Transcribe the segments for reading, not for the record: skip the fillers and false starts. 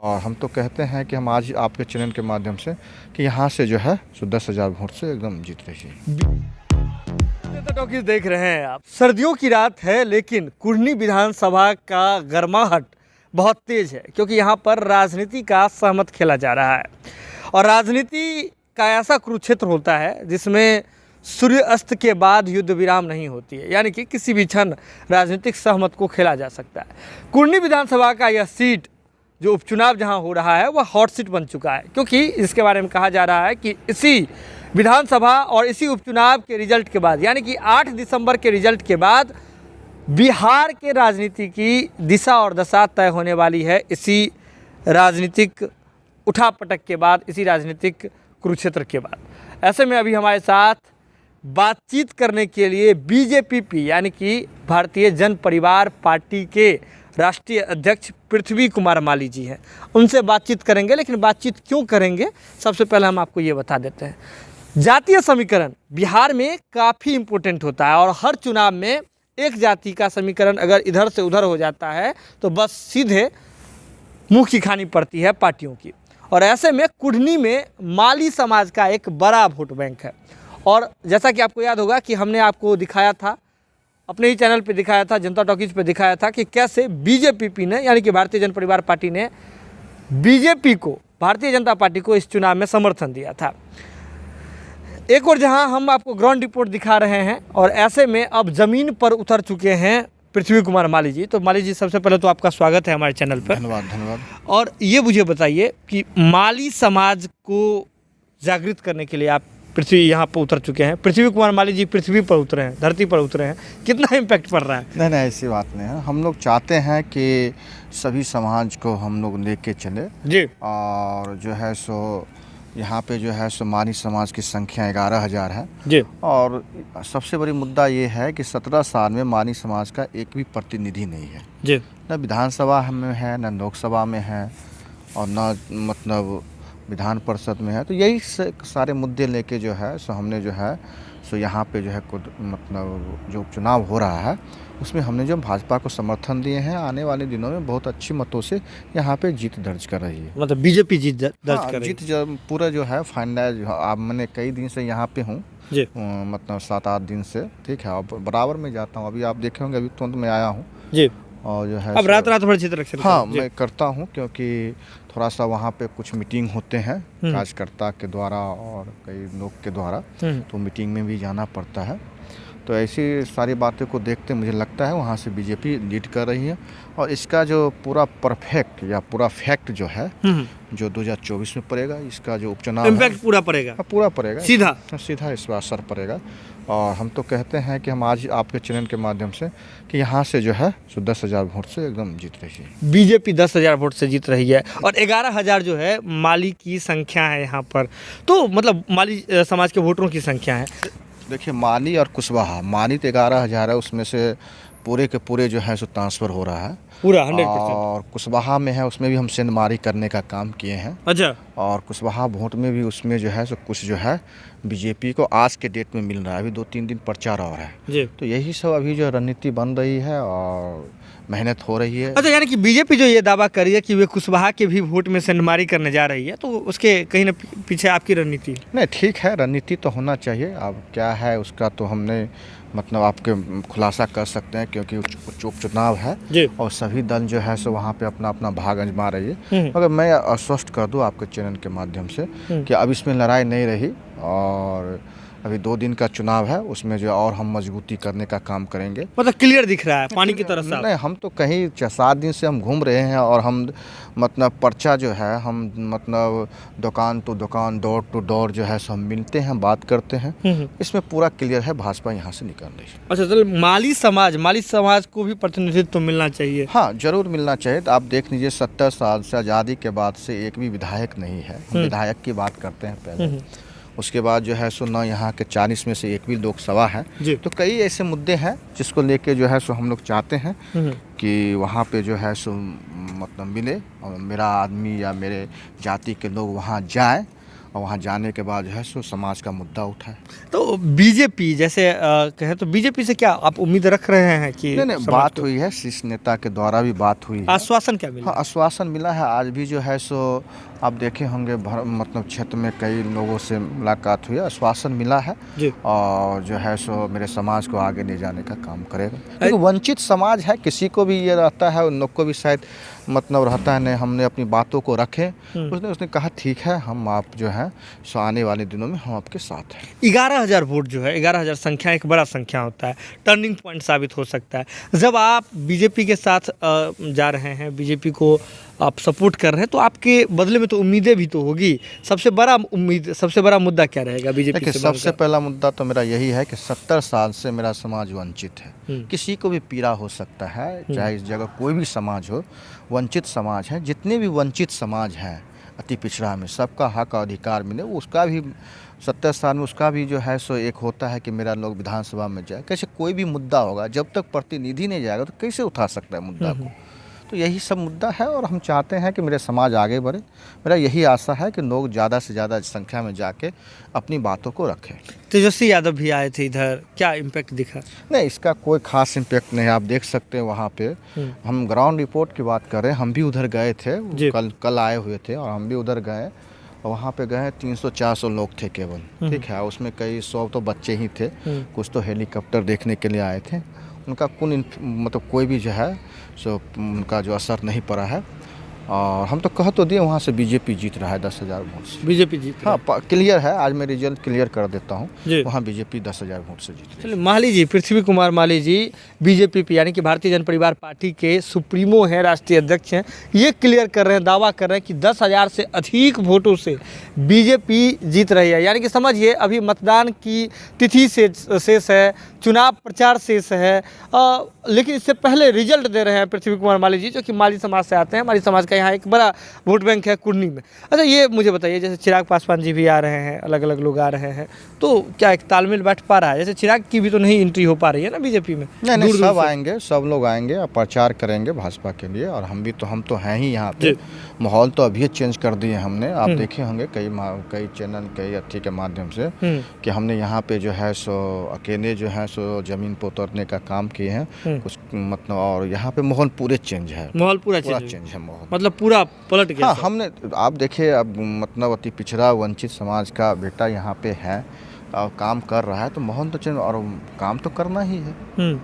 और हम तो कहते हैं कि हम आज आपके चैनल के माध्यम से कि यहाँ से जो है सो 10,000 वोट से एकदम जीत रही है। जनता टॉकीज देख रहे हैं आप। सर्दियों की रात है लेकिन कुढ़नी विधानसभा का गर्माहट बहुत तेज है क्योंकि यहाँ पर राजनीति का सहमत खेला जा रहा है और राजनीति का ऐसा कुरुक्षेत्र होता है जिसमें सूर्य अस्त के बाद युद्ध विराम नहीं होती है, यानी कि किसी भी क्षण राजनीतिक सहमत को खेला जा सकता है। कुढ़नी विधानसभा का यह सीट जो उपचुनाव जहां हो रहा है वह हॉट सीट बन चुका है क्योंकि इसके बारे में कहा जा रहा है कि इसी विधानसभा और इसी उपचुनाव के रिजल्ट के बाद, यानी कि 8 दिसंबर के रिजल्ट के बाद बिहार के राजनीति की दिशा और दशा तय होने वाली है। इसी राजनीतिक उठापटक के बाद, इसी राजनीतिक कुरुक्षेत्र के बाद। ऐसे में अभी हमारे साथ बातचीत करने के लिए बीजेपी यानी कि भारतीय जन परिवार पार्टी के राष्ट्रीय अध्यक्ष पृथ्वी कुमार माली जी हैं। उनसे बातचीत करेंगे, लेकिन बातचीत क्यों करेंगे सबसे पहले हम आपको ये बता देते हैं। जातीय समीकरण बिहार में काफ़ी इम्पोर्टेंट होता है और हर चुनाव में एक जाति का समीकरण अगर इधर से उधर हो जाता है तो बस सीधे मुँह की खानी पड़ती है पार्टियों की। और ऐसे में कुढ़नी में माली समाज का एक बड़ा वोट बैंक है और जैसा कि आपको याद होगा कि हमने आपको दिखाया था, अपने ही चैनल पे दिखाया था, जनता टॉकीज पे दिखाया था कि कैसे बीजेपी ने, यानी कि भारतीय जन परिवार पार्टी ने बीजेपी को, भारतीय जनता पार्टी को इस चुनाव में समर्थन दिया था। एक और जहां हम आपको ग्राउंड रिपोर्ट दिखा रहे हैं और ऐसे में अब ज़मीन पर उतर चुके हैं पृथ्वी कुमार माली जी। तो माली जी, सबसे पहले तो आपका स्वागत है हमारे चैनल पर। धन्यवाद। और ये मुझे बताइए कि माली समाज को जागृत करने के लिए आप पृथ्वी यहाँ पर उतर चुके हैं। पृथ्वी कुमार माली जी पृथ्वी पर उतरे हैं, धरती पर उतरे हैं, कितना इम्पैक्ट पड़ रहा है? नहीं, ऐसी बात नहीं है। हम लोग चाहते हैं कि सभी समाज को हम लोग लेके चले जी। और जो है सो यहाँ पे जो है सो माली समाज की संख्या 11,000 है जी। और सबसे बड़ी मुद्दा ये है कि 17 साल में माली समाज का एक भी प्रतिनिधि नहीं है जी। न विधानसभा में है, न लोकसभा में है और न मतलब विधान परिषद में है। तो यही सारे मुद्दे लेके जो है सो हमने जो है सो यहाँ पे जो है मतलब जो उपचुनाव हो रहा है उसमें हमने जो भाजपा को समर्थन दिए हैं। आने वाले दिनों में बहुत अच्छी मतों से यहाँ पे जीत दर्ज कर रही है। मतलब बीजेपी जीत दर्ज कर रही है। जीत जब पूरा जो है फाइनलाइज, अब मैंने कई दिन से यहाँ पे हूँ जी। मतलब 7-8 दिन से, ठीक है। अब बराबर में जाता हूँ। अभी आप देखे होंगे, अभी तुरंत मैं आया हूँ जी। और जो है अब रात भर चित्र रक्षण। हाँ, मैं करता हूँ क्योंकि थोड़ा सा वहाँ पे कुछ मीटिंग होते हैं कार्यकर्ता के द्वारा और कई लोग के द्वारा, तो मीटिंग में भी जाना पड़ता है। तो ऐसी सारी बातें को देखते मुझे लगता है वहाँ से बीजेपी लीड कर रही है और इसका जो पूरा परफेक्ट या पूरा फैक्ट जो है जो 2024 में पड़ेगा, इसका जो उपचुनाव इम्पैक्ट पूरा पड़ेगा। पूरा पड़ेगा, सीधा इस पर असर पड़ेगा। और हम तो कहते हैं कि हम आज आपके चैनल के माध्यम से कि यहाँ से जो है सो 10,000 वोट से एकदम जीत रही है। बीजेपी 10,000 वोट से जीत रही है और 11,000 जो है माली की संख्या है यहाँ पर। तो मतलब माली समाज के वोटरों की संख्या है। देखिए, माली और कुशवाहा, माली तो 11,000 है, उसमें से पूरे के पूरे जो है सो ट्रांसफ़र हो रहा है पूरा 100%। और कुशवाहा में है, उसमें भी हम सेंधमारी करने का काम किए हैं। अच्छा। और कुशवाहा वोट में भी उसमें जो है सो कुछ जो है बीजेपी को आज के डेट में मिल रहा है। अभी 2-3 दिन प्रचार और है जी। तो यही सब अभी जो रणनीति बन रही है और मेहनत हो रही है। अच्छा, यानी कि बीजेपी जो ये दावा कर रही है कि वे कुशवाहा के भी वोट में सेंधमारी करने जा रही है, तो उसके कहीं ना पीछे आपकी रणनीति? नहीं, ठीक है, रणनीति तो होना चाहिए। अब क्या है उसका तो हमने मतलब आपके खुलासा कर सकते हैं क्योंकि उपचुनाव है और सभी दल जो है सो वहाँ पे अपना अपना भाग आजमा रही है। मगर मैं आश्वस्त कर दूँ आपके चैनल के माध्यम से कि अब इसमें लड़ाई नहीं रही और अभी 2 दिन का चुनाव है, उसमें जो और हम मजबूती करने का काम करेंगे। मतलब क्लियर दिख रहा है पानी की तरह से? नहीं, हम तो कहीं 7 दिन से हम घूम रहे हैं और हम मतलब पर्चा जो है हम मतलब दुकान टू दुकान, डोर टू डोर जो है सो हम मिलते हैं, बात करते हैं। इसमें पूरा क्लियर है भाजपा यहाँ से निकल रही है। अच्छा, चल माली समाज को भी प्रतिनिधित्व तो मिलना चाहिए। हाँ, जरूर मिलना चाहिए। तो आप देख लीजिए 70 साल से आज़ादी के बाद से एक भी विधायक नहीं है। हम विधायक की बात करते हैं पहले, उसके बाद जो है सो न यहाँ के 40 में से एक भी लोकसभा है। तो कई ऐसे मुद्दे हैं जिसको लेके जो है सो हम लोग चाहते हैं कि वहाँ पे जो है सो मतलब मिले और मेरा आदमी या मेरे जाति के लोग वहाँ जाए और वहाँ जाने के बाद जो है सो समाज का मुद्दा उठाए। तो बीजेपी जैसे कहें तो बीजेपी से क्या आप उम्मीद रख रहे हैं कि नहीं बात हुई है, शीर्ष नेता के द्वारा भी बात हुई है। आश्वासन क्या मिला? हाँ, आश्वासन मिला है। आज भी जो है सो आप देखे होंगे मतलब क्षेत्र में कई लोगों से मुलाकात हुई है, आश्वासन मिला है और जो है सो मेरे समाज को आगे ले जाने का काम करेगा। क्योंकि वंचित समाज है, किसी को भी ये रहता है, उन लोग को भी शायद मतलब रहता है नहीं हमने अपनी बातों को रखे। उसने कहा ठीक है, हम आप जो है सो आने वाले दिनों में हम आपके साथ हैं। 11,000 वोट जो है, 11,000 संख्या एक बड़ा संख्या होता है, टर्निंग पॉइंट साबित हो सकता है। जब आप बीजेपी के साथ जा रहे हैं, बीजेपी को आप सपोर्ट कर रहे हैं, तो आपके बदले में तो उम्मीदें भी तो होगी। सबसे बड़ा मुद्दा क्या रहेगा बीजेपी से? सबसे पहला मुद्दा तो मेरा यही है कि 70 साल से मेरा समाज वंचित है। किसी को भी पीड़ा हो सकता है, चाहे इस जगह कोई भी समाज हो, वंचित समाज है। जितने भी वंचित समाज हैं अति पिछड़ा में, सबका हक और अधिकार मिले। उसका भी 70 साल में उसका भी जो है सो एक होता है कि मेरा लोग विधानसभा में जाए। कैसे कोई भी मुद्दा होगा, जब तक प्रतिनिधि नहीं जाएगा तो कैसे उठा सकता है मुद्दा को। तो यही सब मुद्दा है और हम चाहते हैं कि मेरे समाज आगे बढ़े। मेरा यही आशा है कि लोग ज़्यादा से ज़्यादा संख्या में जाके अपनी बातों को रखें। तेजस्वी यादव भी आए थे इधर, क्या इम्पैक्ट दिखा? नहीं, इसका कोई खास इम्पैक्ट नहीं। आप देख सकते हैं वहाँ पे हम ग्राउंड रिपोर्ट की बात करें, हम भी उधर गए थे, कल आए हुए थे और हम भी उधर गए। और वहाँ पे गए 300-400 लोग थे केवल, ठीक है। उसमें कई 100 तो बच्चे ही थे, कुछ तो हेलीकॉप्टर देखने के लिए आए थे। उनका मतलब कोई भी जो है सो उनका जो असर नहीं पड़ा है। और हम तो कह तो दिए वहाँ से बीजेपी जीत रहा है 10,000 वोट से। बीजेपी जीत? हाँ, क्लियर है। आज मैं रिजल्ट क्लियर कर देता हूँ, वहाँ बीजेपी 10,000 वोट से जीत रही है। माली जी, पृथ्वी कुमार माली जी बीजेपी यानी कि भारतीय जन परिवार पार्टी के सुप्रीमो हैं, राष्ट्रीय अध्यक्ष हैं, ये क्लियर कर रहे हैं, दावा कर रहे हैं कि 10,000 से अधिक वोटों से बीजेपी जीत रही है। यानी कि समझिए अभी मतदान की तिथि शेष है, चुनाव प्रचार शेष है, लेकिन इससे पहले रिजल्ट दे रहे हैं पृथ्वी कुमार माली जी, जो कि माली समाज से आते हैं। माली समाज का यहाँ एक बड़ा वोट बैंक है कुर्नी में। अच्छा, ये मुझे बताइए, जैसे चिराग पासवान जी भी आ रहे हैं, अलग अलग लोग आ रहे हैं, तो क्या एक तालमेल बैठ पा रहा है? जैसे चिराग की भी तो नहीं एंट्री हो पा रही है ना बीजेपी में। नहीं, सब आएंगे, सब लोग आएंगे और प्रचार करेंगे भाजपा के लिए। और हम तो हैं ही यहाँ पे। माहौल तो अभी चेंज कर दिए हमने। आप देखे होंगे कई चैनल, कई अच्छी के माध्यम से कि हमने यहाँ पे जो है सो अकेले जो है सो जमीन पर उतरने का काम किए हैं कुछ मतलब। और यहाँ पे माहौल पूरे चेंज है, माहौल पूरा चेंज है, माहौल मतलब पूरा पलट गया। हाँ, हमने आप देखिए अब मतलब अति पिछड़ा वंचित समाज का बेटा यहाँ पे है और काम कर रहा है, तो माहौल तो चेंज, और काम तो करना ही है।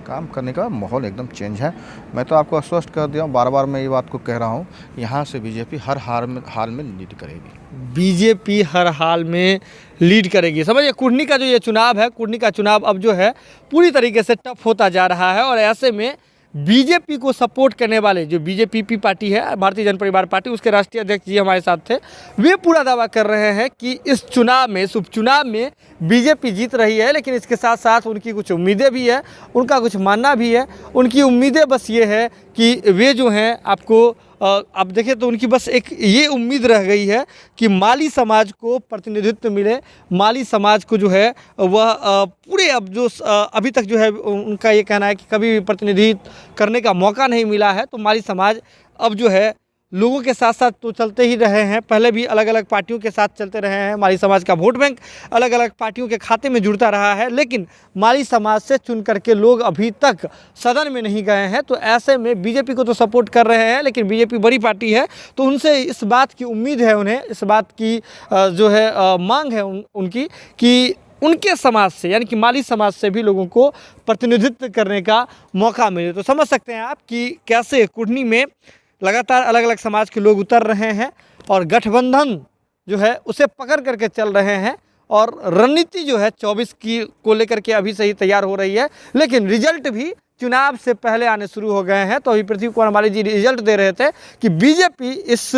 काम करने का माहौल एकदम चेंज है। मैं तो आपको आश्वस्त कर दिया हूँ, बार मैं ये बात को कह रहा हूँ, यहाँ से बीजेपी हर हाल में लीड करेगी। बीजेपी हर हाल में लीड करेगी। समझिए कुर्नी का जो ये चुनाव है, कुर्नी का चुनाव अब जो है पूरी तरीके से टफ होता जा रहा है। और ऐसे में बीजेपी को सपोर्ट करने वाले जो बीजेपी पार्टी है, भारतीय जन परिवार पार्टी, उसके राष्ट्रीय अध्यक्ष जी हमारे साथ थे, वे पूरा दावा कर रहे हैं कि इस चुनाव में, उपचुनाव में बीजेपी जीत रही है। लेकिन इसके साथ साथ उनकी कुछ उम्मीदें भी है, उनका कुछ मानना भी है। उनकी उम्मीदें बस ये है कि वे जो हैं आपको अब देखिए तो उनकी बस एक ये उम्मीद रह गई है कि माली समाज को प्रतिनिधित्व मिले। माली समाज को जो है वह पूरे अब जो अभी तक जो है उनका ये कहना है कि कभी भी प्रतिनिधित्व करने का मौका नहीं मिला है। तो माली समाज अब जो है लोगों के साथ साथ तो चलते ही रहे हैं, पहले भी अलग अलग पार्टियों के साथ चलते रहे हैं। माली समाज का वोट बैंक अलग अलग पार्टियों के खाते में जुड़ता रहा है, लेकिन माली समाज से चुन करके लोग अभी तक सदन में नहीं गए हैं। तो ऐसे में बीजेपी को तो सपोर्ट कर रहे हैं, लेकिन बीजेपी बड़ी पार्टी है, तो उनसे इस बात की उम्मीद है, उन्हें इस बात की जो है मांग है उनकी कि उनके समाज से यानी कि माली समाज से भी लोगों को प्रतिनिधित्व करने का मौका मिले। तो समझ सकते हैं आप कि कैसे कुर्नी में लगातार अलग अलग समाज के लोग उतर रहे हैं और गठबंधन जो है उसे पकड़ करके चल रहे हैं। और रणनीति जो है 24 की को लेकर के अभी से ही तैयार हो रही है, लेकिन रिजल्ट भी चुनाव से पहले आने शुरू हो गए हैं। तो अभी पृथ्वी कुमार माली जी रिजल्ट दे रहे थे कि बीजेपी इस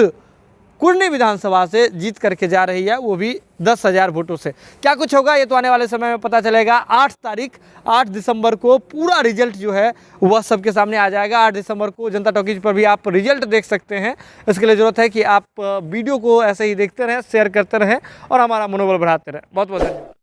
कुर्नी विधानसभा से जीत करके जा रही है, वो भी 10,000 वोटों से। क्या कुछ होगा ये तो आने वाले समय में पता चलेगा। 8 दिसंबर को पूरा रिजल्ट जो है वह सबके सामने आ जाएगा। 8 दिसंबर को जनता टॉकीज पर भी आप रिजल्ट देख सकते हैं। इसके लिए ज़रूरत है कि आप वीडियो को ऐसे ही देखते रहें, शेयर करते रहें और हमारा मनोबल बढ़ाते रहें। बहुत बहुत धन्यवाद।